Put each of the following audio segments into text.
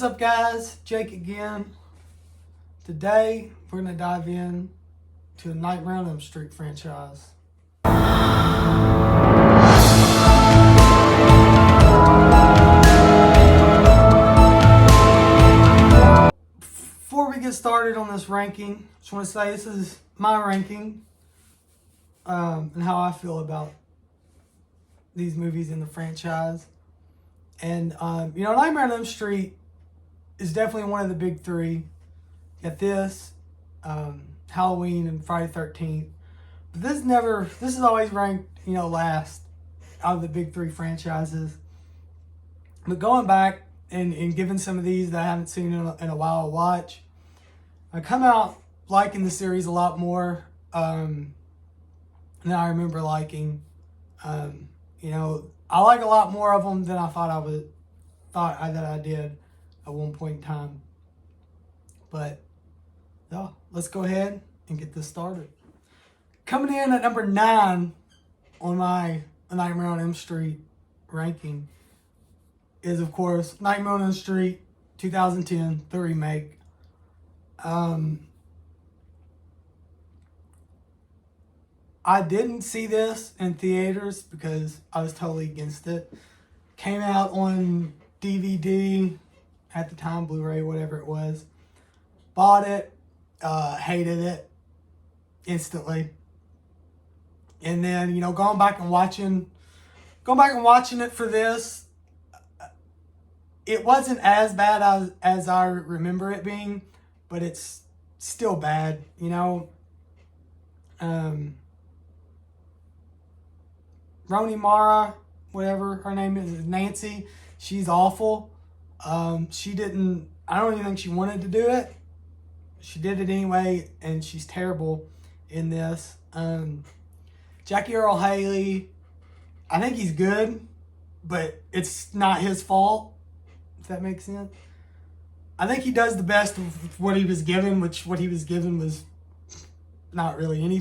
What's up, guys? Jake again. Today we're going to dive in to the Nightmare on Elm Street franchise. Before we get started on this ranking, I just want to say this is my ranking and how I feel about these movies in the franchise. And, Nightmare on Elm Street is definitely one of the big three. Got this, Halloween, and Friday the 13th. But this is always ranked, last out of the big three franchises. But going back and giving some of these that I haven't seen in a while a watch, I come out liking the series a lot more than I remember liking. I like a lot more of them than I thought I did at one point in time. But yeah, let's go ahead and get this started. Coming in at number 9 on my Nightmare on Elm Street ranking is, of course, Nightmare on Elm Street 2010, the remake. I didn't see this in theaters because I was totally against it. Came out on DVD at the time, Blu-ray, whatever it was. Bought it, hated it instantly. And then, going back and watching it for this, it wasn't as bad as I remember it being, but it's still bad, Rooney Mara, whatever her name is, Nancy, she's awful. I don't even think she wanted to do it. She did it anyway, and she's terrible in this. Jackie Earle Haley, I think he's good, but it's not his fault, if that makes sense. I think he does the best of what he was given, which what he was given was not really any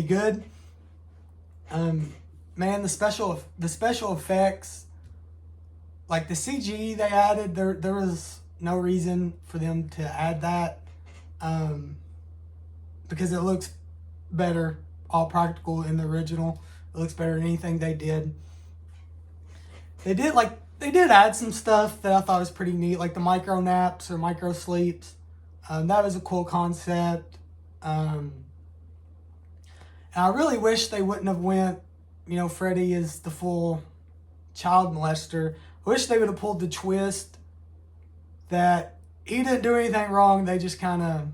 good. Man, the special effects, like the CG they added, there was no reason for them to add that, because it looks better, all practical in the original. It looks better than anything they did. They did add some stuff that I thought was pretty neat, like the micro naps or micro sleeps. That was a cool concept. And I really wish they wouldn't have went, Freddy is the full child molester. I wish they would have pulled the twist that he didn't do anything wrong. They just kind of,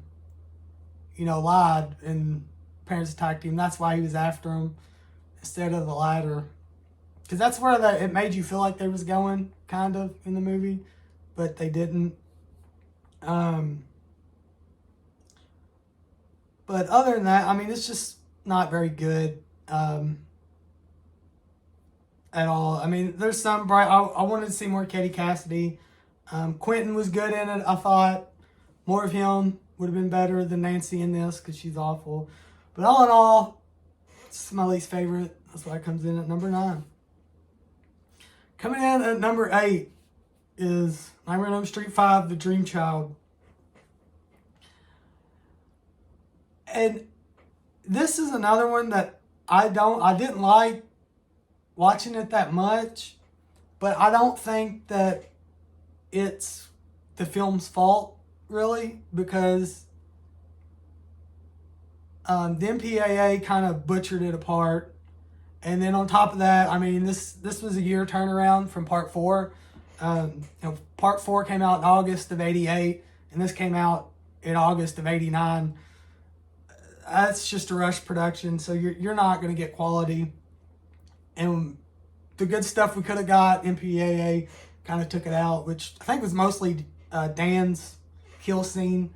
lied and parents attacked him. That's why he was after him instead of the latter. Because that's where it made you feel like they was going, kind of, in the movie. But they didn't. But other than that, it's just not very good. At all. There's some bright. I wanted to see more Katie Cassidy. Quentin was good in it, I thought. More of him would have been better than Nancy in this because she's awful. But all in all, it's my least favorite. That's why it comes in at number 9. Coming in at number 8 is Nightmare on Elm Street 5, The Dream Child. And this is another one that I didn't like watching it that much, but I don't think that it's the film's fault, really, because the MPAA kind of butchered it apart. And then on top of that, this was a year turnaround from Part 4. Part 4 came out in August of 88, and this came out in August of 89. That's just a rush production, so you're not going to get quality. And the good stuff we could have got, MPAA kind of took it out, which I think was mostly Dan's kill scene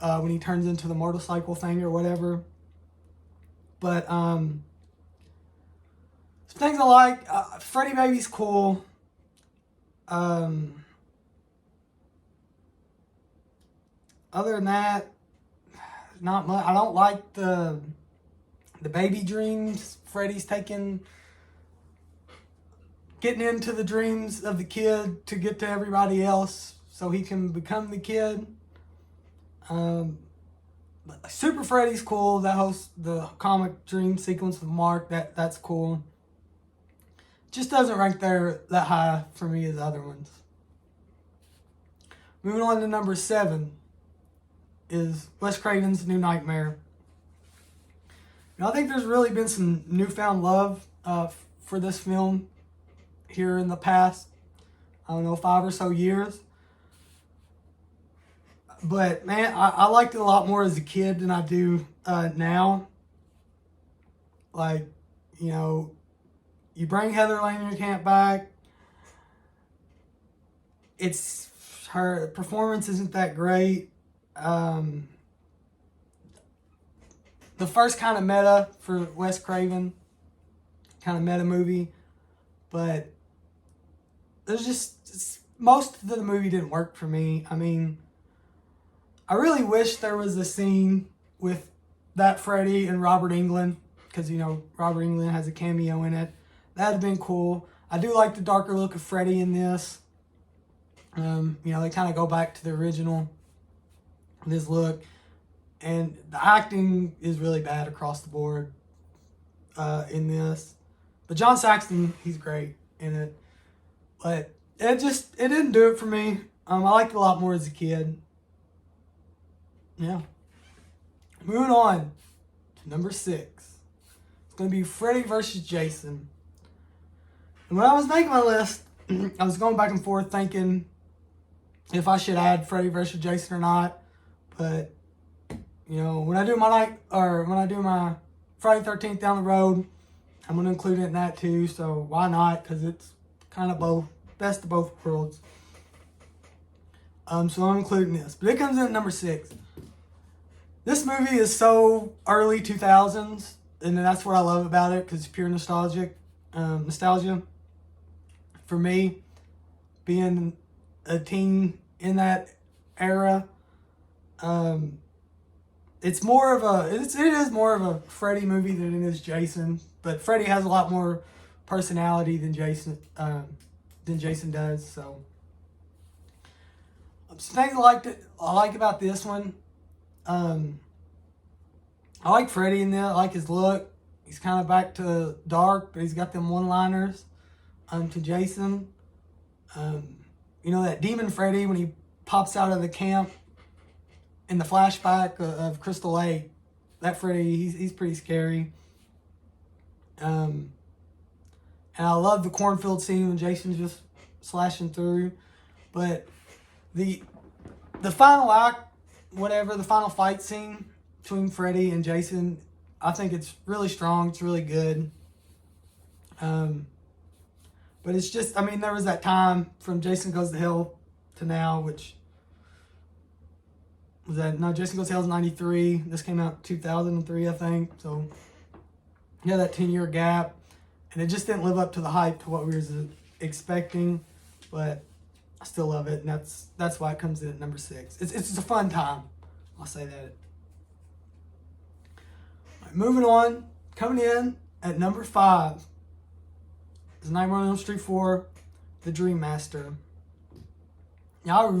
when he turns into the motorcycle thing or whatever. But some things I like, Freddy Baby's cool. Other than that, not much. I don't like the baby dreams Freddy's taking getting into the dreams of the kid to get to everybody else so he can become the kid. Super Freddy's cool. The comic dream sequence with Mark, that's cool. Just doesn't rank there that high for me as the other ones. Moving on to number 7 is Wes Craven's New Nightmare. Now, I think there's really been some newfound love for this film here in the past, 5 or so years. But man, I liked it a lot more as a kid than I do now. Like, you bring Heather Langenkamp back. Her performance isn't that great. The first kind of meta for Wes Craven, kind of meta movie, but most of the movie didn't work for me. I mean, I really wish there was a scene with that Freddy and Robert Englund, because, Robert Englund has a cameo in it. That'd have been cool. I do like the darker look of Freddy in this. They kind of go back to the original, this look. And the acting is really bad across the board in this. But John Saxon, he's great in it. But it didn't do it for me. I liked it a lot more as a kid. Yeah. Moving on to number 6. It's going to be Freddy versus Jason. And when I was making my list, I was going back and forth thinking if I should add Freddy versus Jason or not. But, when I do my Friday 13th down the road, I'm going to include it in that too. So why not? Because it's kind of best of both worlds. So I'm including this. But it comes in at number 6. This movie is so early 2000s, and that's what I love about it, because it's pure nostalgia. For me, being a teen in that era, it is more of a Freddy movie than it is Jason. But Freddy has a lot more personality than Jason does. So, some things I like about this one. I like Freddy in there. I like his look. He's kind of back to dark, but he's got them one-liners to Jason. That demon Freddy, when he pops out of the camp in the flashback of Crystal Lake, that Freddy, he's pretty scary. And I love the cornfield scene when Jason's just slashing through. But the final act, the final fight scene between Freddy and Jason, I think it's really strong. It's really good. But it's just, there was that time from Jason Goes to Hell to now, which was that, no, Jason Goes to Hell is 93. This came out 2003, I think. So, that 10-year gap. And it just didn't live up to the hype to what we were expecting. But I still love it, and that's why it comes in at number 6. It's a fun time. I'll say that. All right, moving on. Coming in at number 5 is Nightmare on Elm Street 4, The Dream Master. Now,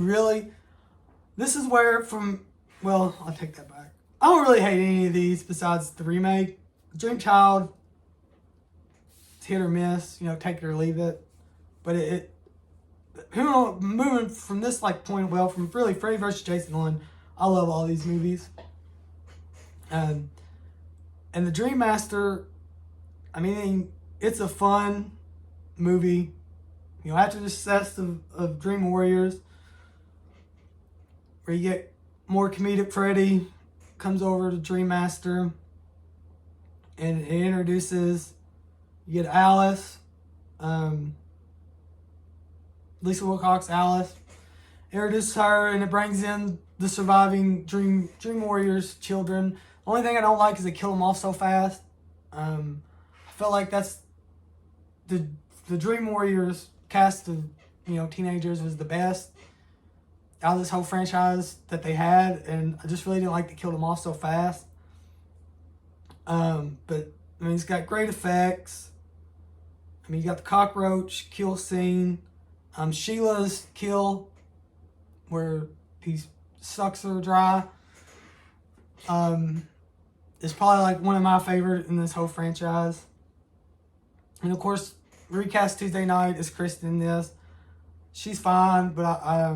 this is where I'll take that back. I don't really hate any of these besides the remake. Dream Child, it's hit or miss, take it or leave it. But moving from this point, from really Freddy vs. Jason on, I love all these movies. And The Dream Master, it's a fun movie. After the success of Dream Warriors, where you get more comedic Freddy comes over to Dream Master, and it introduces, you get Alice, Lisa Wilcox, Alice, introduces her, and it brings in the surviving Dream Warriors children. The only thing I don't like is they kill them off so fast. I felt like that's the Dream Warriors cast of teenagers was the best out of this whole franchise that they had, and I just really didn't like to kill them off so fast. But it's got great effects. I mean, you got the cockroach kill scene, Sheila's kill, where he sucks her dry. It's probably like one of my favorite in this whole franchise. And of course, recast Tuesday Night is Kristen in this. She's fine, but I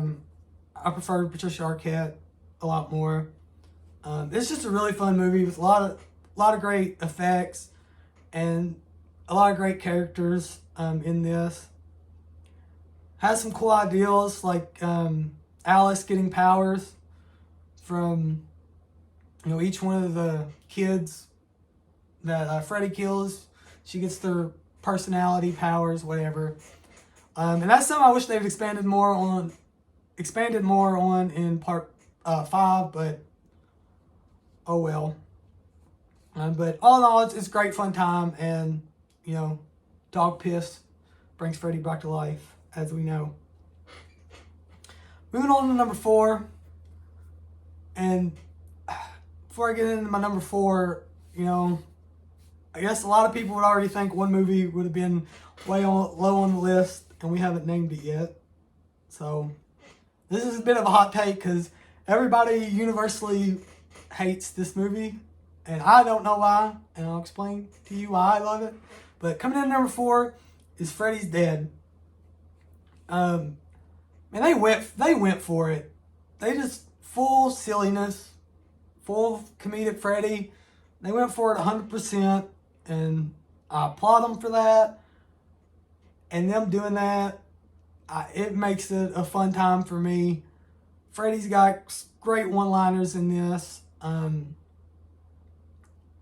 prefer Patricia Arquette a lot more. It's just a really fun movie with a lot of great effects and a lot of great characters in this. Has some cool ideas like Alice getting powers from each one of the kids that Freddy kills. She gets their personality powers, whatever. And that's something I wish they'd expanded more on in part 5, but oh well. But all in all, it's a great fun time, and dog piss brings Freddy back to life, as we know. Moving on to number 4, and before I get into my number 4, I guess a lot of people would already think one movie would have been low on the list, and we haven't named it yet. So this is a bit of a hot take because everybody universally hates this movie, and I don't know why, and I'll explain to you why I love it. But coming in at number 4 is Freddy's Dead. And they went for it. They just full silliness, full comedic Freddy. They went for it 100%, and I applaud them for that. And them doing that, it makes it a fun time for me. Freddy's got great one-liners in this.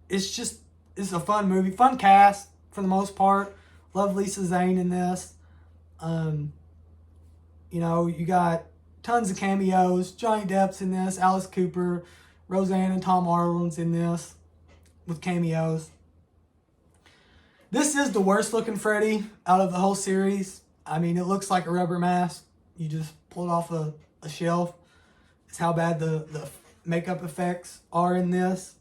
It's a fun movie, fun cast for the most part. Love Lisa Zane in this. You got tons of cameos. Johnny Depp's in this. Alice Cooper, Roseanne and Tom Arnold's in this with cameos. This is the worst looking Freddy out of the whole series. I mean, it looks like a rubber mask. You just pull it off a shelf. It's how bad the makeup effects are in this.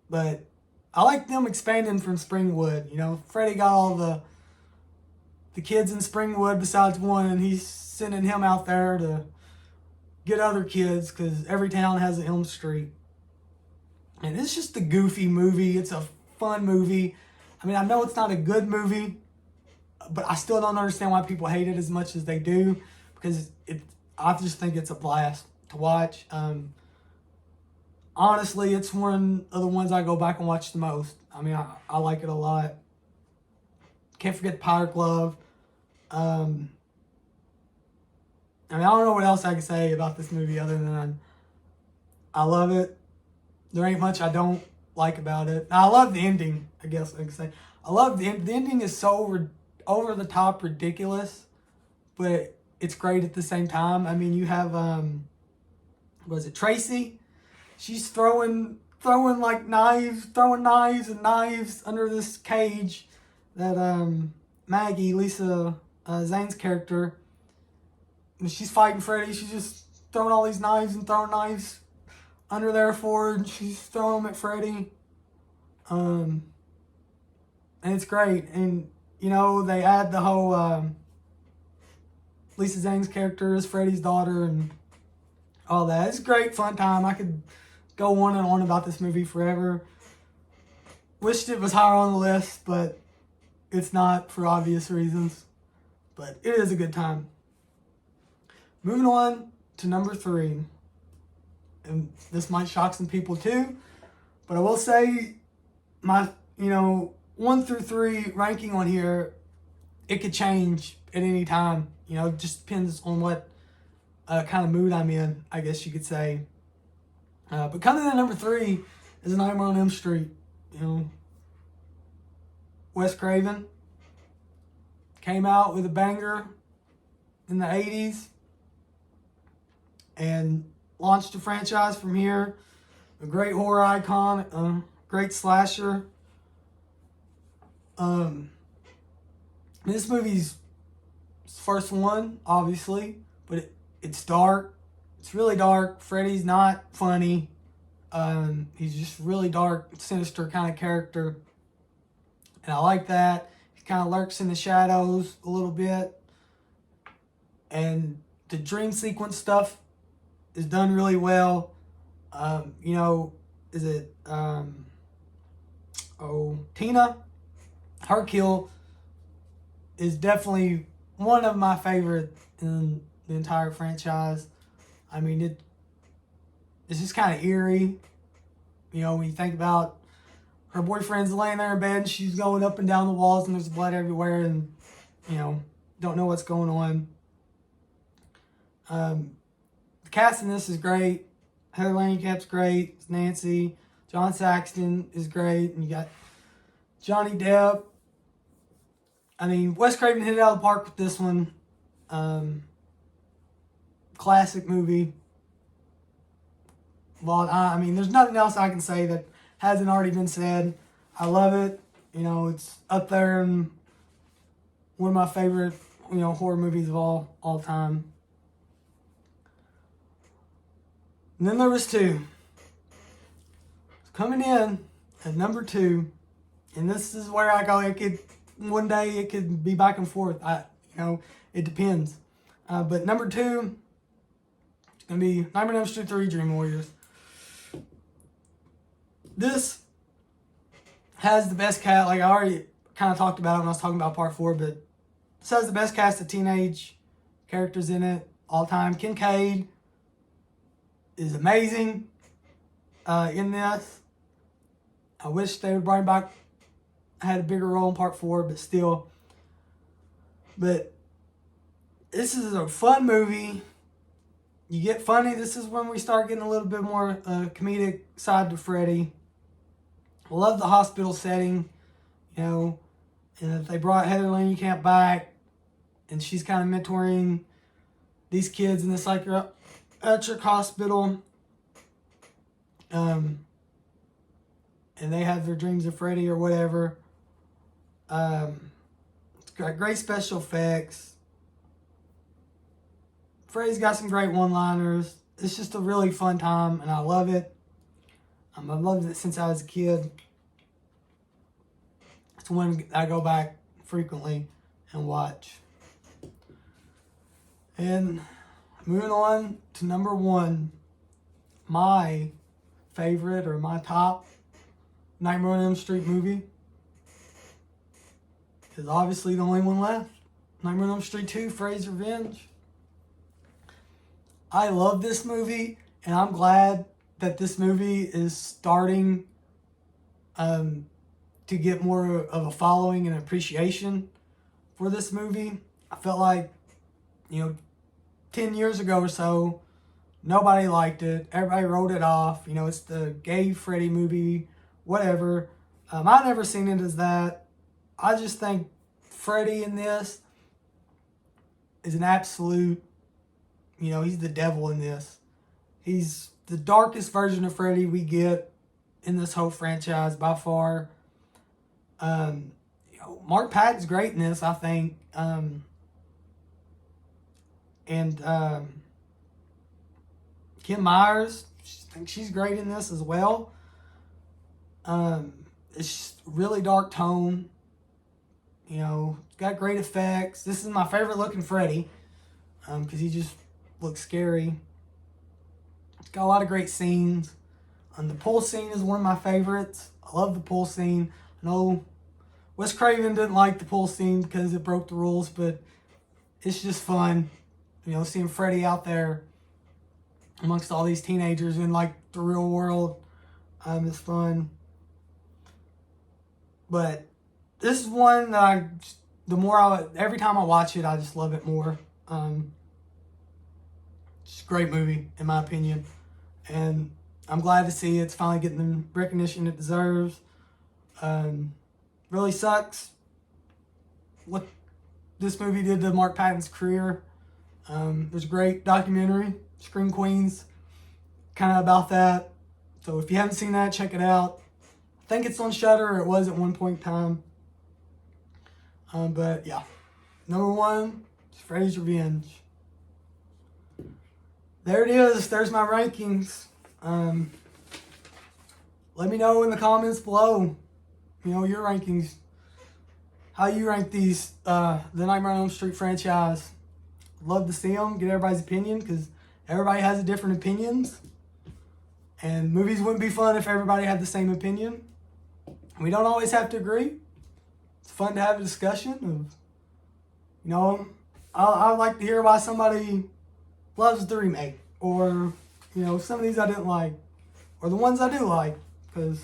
But I like them expanding from Springwood. Freddy got all the kids in Springwood besides one, and he's sending him out there to get other kids because every town has an Elm Street. And it's just a goofy movie. It's a fun movie. I mean, I know it's not a good movie, but I still don't understand why people hate it as much as they do, because I just think it's a blast to watch. Honestly, it's one of the ones I go back and watch the most. I mean, I like it a lot. Can't forget the Powder Glove. I mean, I don't know what else I can say about this movie other than I love it. There ain't much I don't like about it. I love the ending, I guess I can say. I love the ending is so over the top ridiculous, but it's great at the same time. I mean, you have, was it Tracy? She's throwing like knives and knives under this cage that Maggie, Lisa Zane's character, when she's fighting Freddy, she's just throwing all these knives and throwing knives under there for her, and she's throwing them at Freddy. And it's great. And, they add the whole Lisa Zane's character as Freddy's daughter and all that. It's a great fun time. I could go on and on about this movie forever. Wished it was higher on the list, but it's not for obvious reasons. But it is a good time. Moving on to number 3. And this might shock some people too, but I will say my, 1 through 3 ranking on here, it could change at any time. It just depends on what kind of mood I'm in, I guess you could say. But coming in at number 3 is Nightmare on Elm Street. Wes Craven came out with a banger in the 80s and launched a franchise from here. A great horror icon, great slasher. This movie's first one, obviously, but it's dark. It's really dark. Freddy's not funny. He's just really dark, sinister kind of character. And I like that. kind of lurks in the shadows a little bit. And the dream sequence stuff is done really well. Is it Tina? Her kill is definitely one of my favorite in the entire franchise. I mean, it's just kind of eerie. When you think about her boyfriend's laying there in bed and she's going up and down the walls and there's blood everywhere and, don't know what's going on. The cast in this is great. Heather Langenkamp's great. It's Nancy. John Saxon is great. And you got Johnny Depp. I mean, Wes Craven hit it out of the park with this one. Classic movie. Well, I mean, there's nothing else I can say that hasn't already been said. I love it. It's up there in one of my favorite, horror movies of all time. And then there was 2. Coming in at number 2, and this is where I go. One day it could be back and forth. It depends. But number 2, it's gonna be Nightmare on Elm Street 3: Dream Warriors. This has the best cast. Like I already kind of talked about it when I was talking about part 4, but this has the best cast of teenage characters in it all time. Kincaid is amazing in this. I wish they would bring back, had a bigger role in part 4, but still. But this is a fun movie. You get funny. This is when we start getting a little bit more comedic side to Freddy. I love the hospital setting, and if they brought Heather Langenkamp back, and she's kind of mentoring these kids in this psychiatric hospital. And they have their dreams of Freddy or whatever. It's got great special effects. Freddy's got some great one-liners. It's just a really fun time, and I love it. I've loved it since I was a kid. It's one I go back frequently and watch. And moving on to number 1, my favorite or my top Nightmare on Elm Street movie is obviously the only one left. Nightmare on Elm Street 2, Freddy's Revenge. I love this movie, and I'm glad that this movie is starting to get more of a following and appreciation for this movie. I felt like, 10 years ago or so, nobody liked it. Everybody wrote it off. It's the gay Freddy movie, whatever. I never seen it as that. I just think Freddy in this is an absolute, he's the devil in this. He's the darkest version of Freddy we get in this whole franchise by far. Mark Patton's great in this, I think. And Kim Myers, I think she's great in this as well. It's just really dark tone. It's got great effects. This is my favorite looking Freddy, because he just looks scary. It's got a lot of great scenes. The pool scene is one of my favorites. I love the pool scene. I know Wes Craven didn't like the pool scene because it broke the rules, but it's just fun. Seeing Freddy out there amongst all these teenagers in the real world is fun. But this is one that every time I watch it, I just love it more. It's a great movie, in my opinion. And I'm glad to see it's finally getting the recognition it deserves. Really sucks what this movie did to Mark Patton's career. There's a great documentary, Scream Queens, kind of about that. So if you haven't seen that, check it out. I think it's on Shudder, or it was at one point in time. But yeah, number 1 is Freddy's Revenge. There it is. There's my rankings. Let me know in the comments below, your rankings. how you rank these, the Nightmare on Elm Street franchise. Love to see them, get everybody's opinion, because everybody has different opinions. And movies wouldn't be fun if everybody had the same opinion. We don't always have to agree. It's fun to have a discussion of, you know, I would like to hear why somebody loves the remake. Or, you know, some of these I didn't like. Or the ones I do like. Because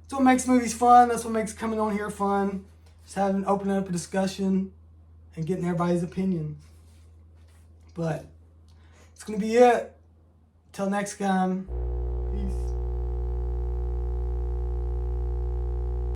that's what makes movies fun. That's what makes coming on here fun. Just opening up a discussion and getting everybody's opinions. But it's going to be it. Till next time.